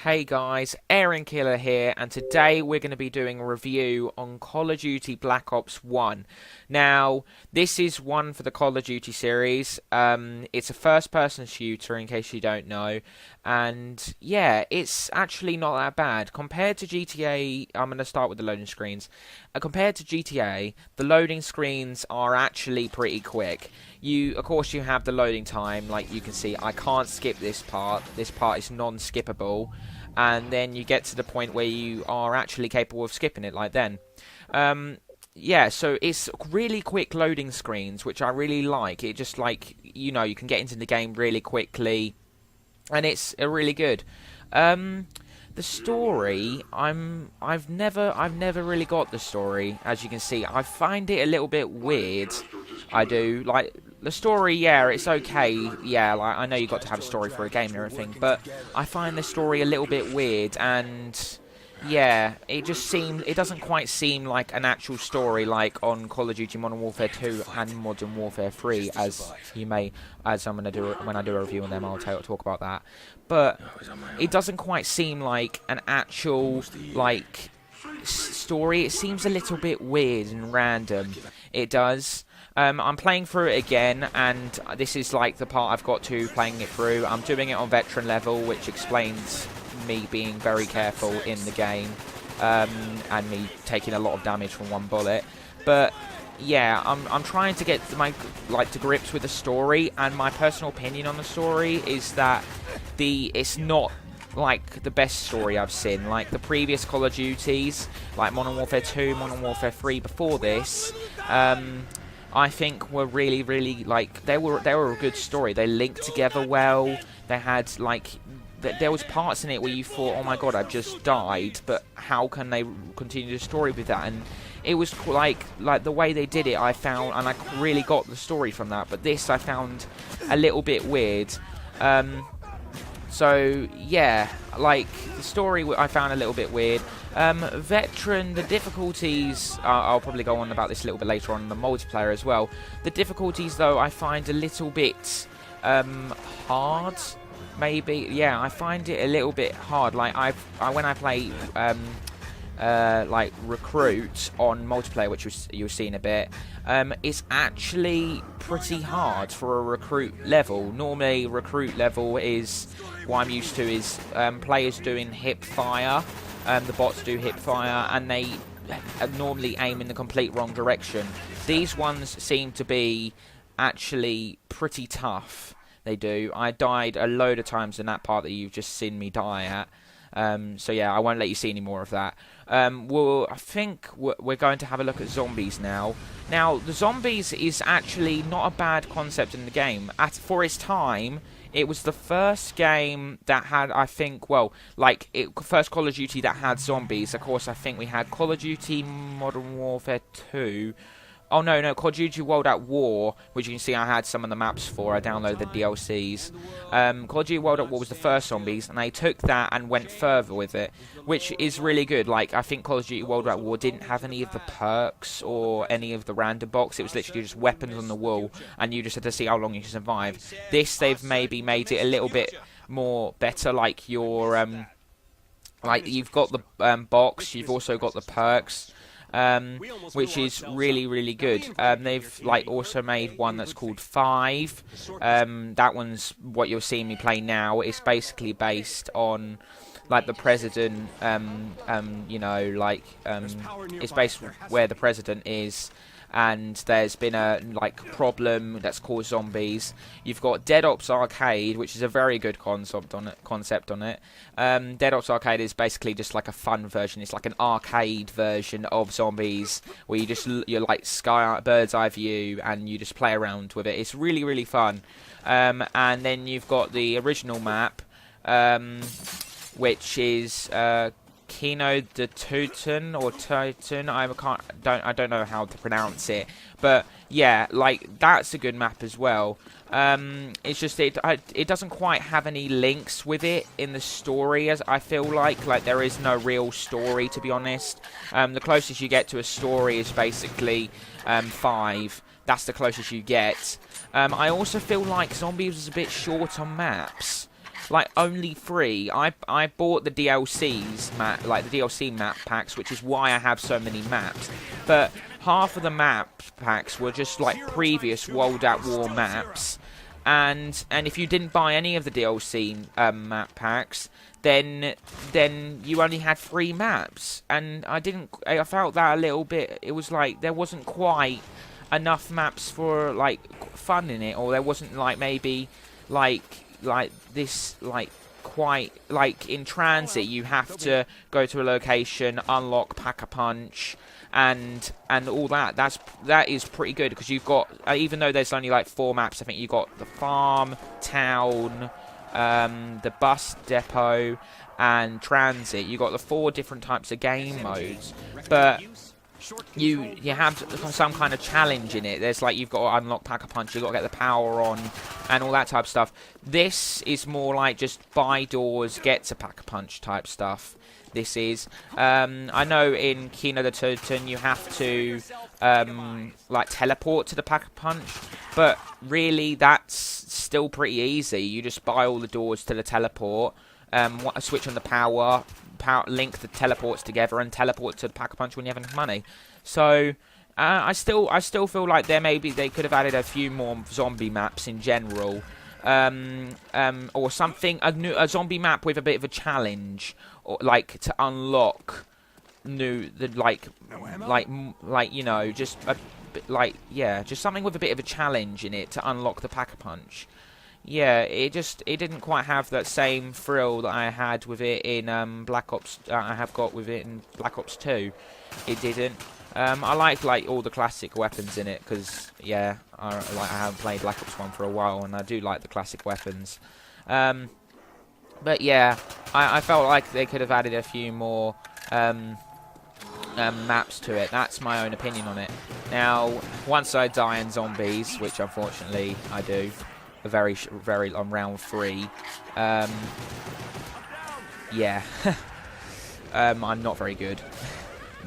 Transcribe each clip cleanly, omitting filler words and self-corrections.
Hey guys, Aaron Killer here, and today we're going to be doing a review on Call of Duty Black Ops 1. Now, this is one for the Call of Duty series. It's a first-person shooter, in case you don't know, and yeah, it's actually not that bad. Compared to GTA, I'm going to start with the loading screens. Compared to GTA, the loading screens are actually pretty quick. Of course, you have the loading time, like you can see. I can't skip this part. This part is non-skippable. And then you get to the point where you are actually capable of skipping it, like then. Yeah, so it's really quick loading screens, which I really like. It just, like, you know, you can get into the game really quickly. And it's really good. The story, I've never really got the story, as you can see. I find it a little bit weird. I do. Like, the story, yeah, it's okay. Yeah, like, I know you got to have a story for a game and everything, but I find the story a little bit weird, and yeah, it doesn't quite seem like an actual story like on Call of Duty Modern Warfare 2 and Modern Warfare 3, as I'm going to do when I do a review on them. I'll talk about that. But it doesn't quite seem like an actual, like, story. It seems a little bit weird and random. It does. I'm playing through it again, and this is like the part I've got to playing it through. I'm doing it on veteran level, which explains me being very careful in the game, and me taking a lot of damage from one bullet. But yeah, I'm trying to get to grips with the story, and my personal opinion on the story is that it's not like the best story I've seen. Like the previous Call of Duties, like Modern Warfare 2, Modern Warfare 3 before this, I think were really like they were a good story. They linked together well. They had like there was parts in it where you thought, oh my god, I've just died, but how can they continue the story with that? And it was like the way they did it, I found, and I really got the story from that. But this I found a little bit weird. So yeah, like the story I found a little bit weird. Veteran, the difficulties, I'll probably go on about this a little bit later on in the multiplayer as well. The difficulties though I find a little bit hard, maybe. Yeah, I find it a little bit hard. Like when I play like Recruit on multiplayer, which you'll see in a bit, it's actually pretty hard for a Recruit level. Normally Recruit level is what I'm used to is players doing hip fire. The bots do hip fire, and they normally aim in the complete wrong direction. These ones seem to be actually pretty tough. They do. I died a load of times in that part that you've just seen me die at. So yeah, I won't let you see any more of that. Well, I think we're going to have a look at zombies now. Now, the zombies is actually not a bad concept in the game. For its time, it was the first game that had, I think, well, first Call of Duty that had zombies. Of course, I think we had Call of Duty Modern Warfare 2. Oh, no, Call of Duty World at War, which you can see I had some of the maps for. I downloaded the DLCs. Call of Duty World at War was the first zombies, and they took that and went further with it, which is really good. Like, I think Call of Duty World at War didn't have any of the perks or any of the random box. It was literally just weapons on the wall, and you just had to see how long you can survive. This, they've maybe made it a little bit more better, like your, like, you've got the box, you've also got the perks. Which is really good. They've also made one that's called 5. That one's what you're seeing me play now. It's basically based on like the president. You know, it's based where the president is. And there's been a problem that's caused zombies. You've got Dead Ops Arcade, which is a very good concept on it. Dead Ops Arcade is basically just like a fun version. It's like an arcade version of zombies, where you're like bird's eye view, and you just play around with it. It's really fun. And then you've got the original map, which is Kino de Toten or Toten. I don't know how to pronounce it, but yeah, like that's a good map as well. It's just it doesn't quite have any links with it in the story, as I feel like there is no real story, to be honest. The closest you get to a story is basically 5. That's the closest you get. I also feel like Zombies was a bit short on maps. like only 3. I bought the DLCs like the DLC map packs, which is why I have so many maps. But half of the map packs were just like previous World at War maps, and if you didn't buy any of the DLC map packs, then you only had 3 maps, and I felt that a little bit. It was like there wasn't quite enough maps for like fun in it, or there wasn't like maybe like this like quite like in Transit you have to go to a location, unlock Pack-a-Punch and all that. That is pretty good, because you've got even though there's only like 4 maps, I think you got the farm, town, the bus depot and Transit. You got the 4 different types of game modes, but you have some kind of challenge in it. There's like you've got to unlock Pack-a-Punch, you've got to get the power on and all that type of stuff. This is more like just buy doors, get to Pack-a-Punch type stuff. This is I know in Kino der Toten you have to like teleport to the Pack-a-Punch, but really that's still pretty easy. You just buy all the doors to the teleport, switch on the power, link the teleports together and teleport to the Pack-a-Punch when you have enough money. So I still feel like they could have added a few more zombie maps in general, or something, a zombie map with a bit of a challenge, or like to unlock like you know, just a bit like, yeah, just something with a bit of a challenge in it to unlock the Pack-a-Punch. Yeah, it didn't quite have that same thrill that I had with it in Black Ops. I have got with it in Black Ops 2. It didn't. I like all the classic weapons in it, because yeah, I haven't played Black Ops 1 for a while, and I do like the classic weapons. But yeah, I felt like they could have added a few more maps to it. That's my own opinion on it. Now, once I die in zombies, which unfortunately I do, very on round 3. Yeah, I'm not very good.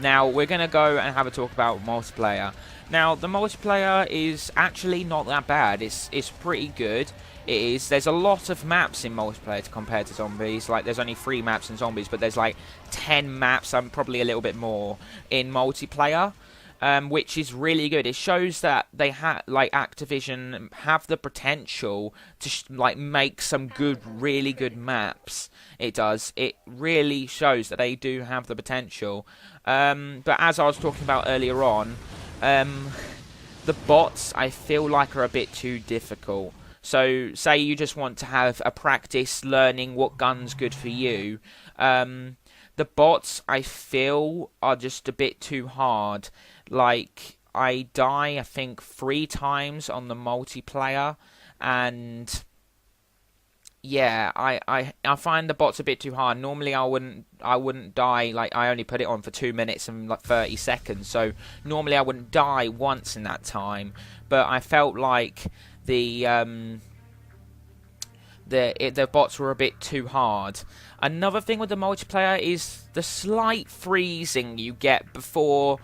Now we're gonna go and have a talk about multiplayer. Now the multiplayer is actually not that bad. It's pretty good. It is. There's a lot of maps in multiplayer compared to zombies. Like there's only 3 maps in zombies, but there's like 10 maps. Probably a little bit more in multiplayer. Which is really good. It shows that they like Activision have the potential to like make some really good maps. It does. It really shows that they do have the potential. But as I was talking about earlier on, the bots I feel like are a bit too difficult. So say you just want to have a practice learning what gun's good for you. The bots I feel are just a bit too hard. Like, I die, I think, 3 times on the multiplayer, and yeah, I find the bots a bit too hard. Normally, I wouldn't die. Like, I only put it on for 2 minutes and like 30 seconds, so normally I wouldn't die once in that time. But I felt like the bots were a bit too hard. Another thing with the multiplayer is the slight freezing you get before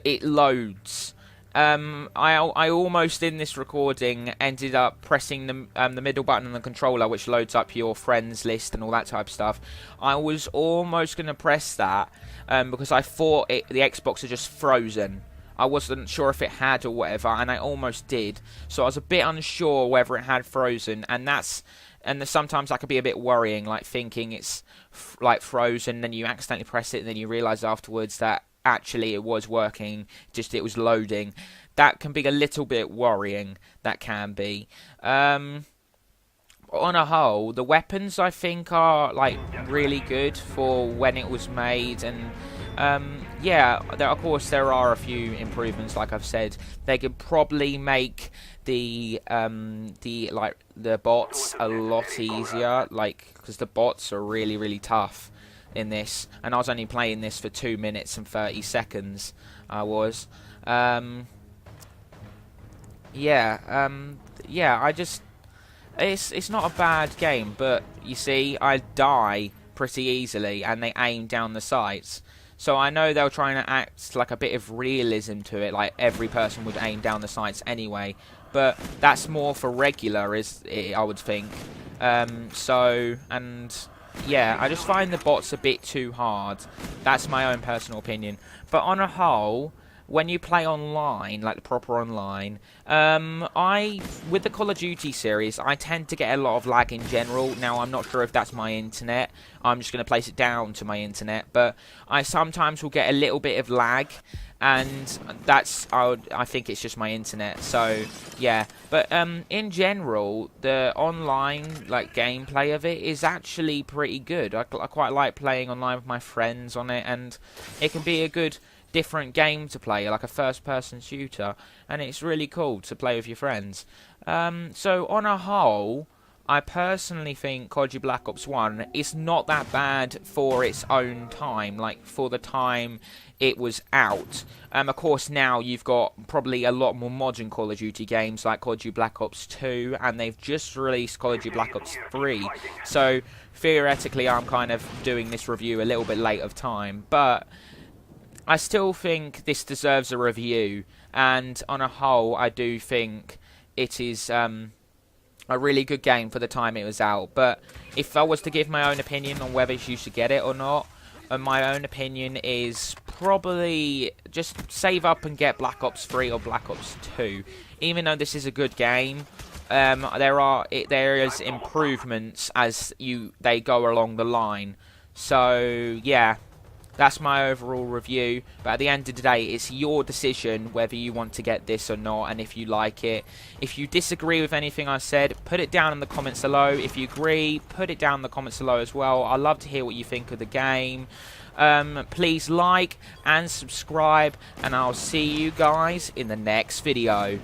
it loads. I almost in this recording ended up pressing the middle button on the controller, which loads up your friends list and all that type of stuff. I was almost going to press that because I thought the Xbox had just frozen. I wasn't sure if it had or whatever, and I almost did. So I was a bit unsure whether it had frozen, and sometimes that could be a bit worrying, like thinking it's like frozen, then you accidentally press it, and then you realise afterwards that actually it was working, just it was loading. That can be a little bit worrying. That can be. On a whole, the weapons I think are like really good for when it was made, and yeah, of course there are a few improvements. Like I've said, they could probably make the bots a lot easier, like, because the bots are really tough in this, and I was only playing this for 2 minutes and 30 seconds. I was it's not a bad game, but you see, I die pretty easily and they aim down the sights. So I know they're trying to act like a bit of realism to it, like every person would aim down the sights anyway. but that's more for regular, I would think. Yeah, I just find the bots a bit too hard. That's my own personal opinion. But on a whole, when you play online, like the proper online, with the Call of Duty series, I tend to get a lot of lag in general. Now, I'm not sure if that's my internet. I'm just going to place it down to my internet. But I sometimes will get a little bit of lag, and I think it's just my internet. So yeah, but in general, the online like gameplay of it is actually pretty good. I quite like playing online with my friends on it, and it can be a good different game to play, like a first-person shooter, and it's really cool to play with your friends. So on a whole, I personally think Call of Duty Black Ops 1 is not that bad for its own time, like for the time it was out. Of course, now you've got probably a lot more modern Call of Duty games like Call of Duty Black Ops 2, and they've just released Call of Duty Black Ops 3. So theoretically, I'm kind of doing this review a little bit late of time, but I still think this deserves a review, and on a whole, I do think it is a really good game for the time it was out. But if I was to give my own opinion on whether you should get it or not, my own opinion is probably just save up and get Black Ops 3 or Black Ops 2. Even though this is a good game, there is improvements as they go along the line. So yeah, that's my overall review, but at the end of the day, it's your decision whether you want to get this or not, and if you like it. If you disagree with anything I said, put it down in the comments below. If you agree, put it down in the comments below as well. I'd love to hear what you think of the game. Please like and subscribe, and I'll see you guys in the next video.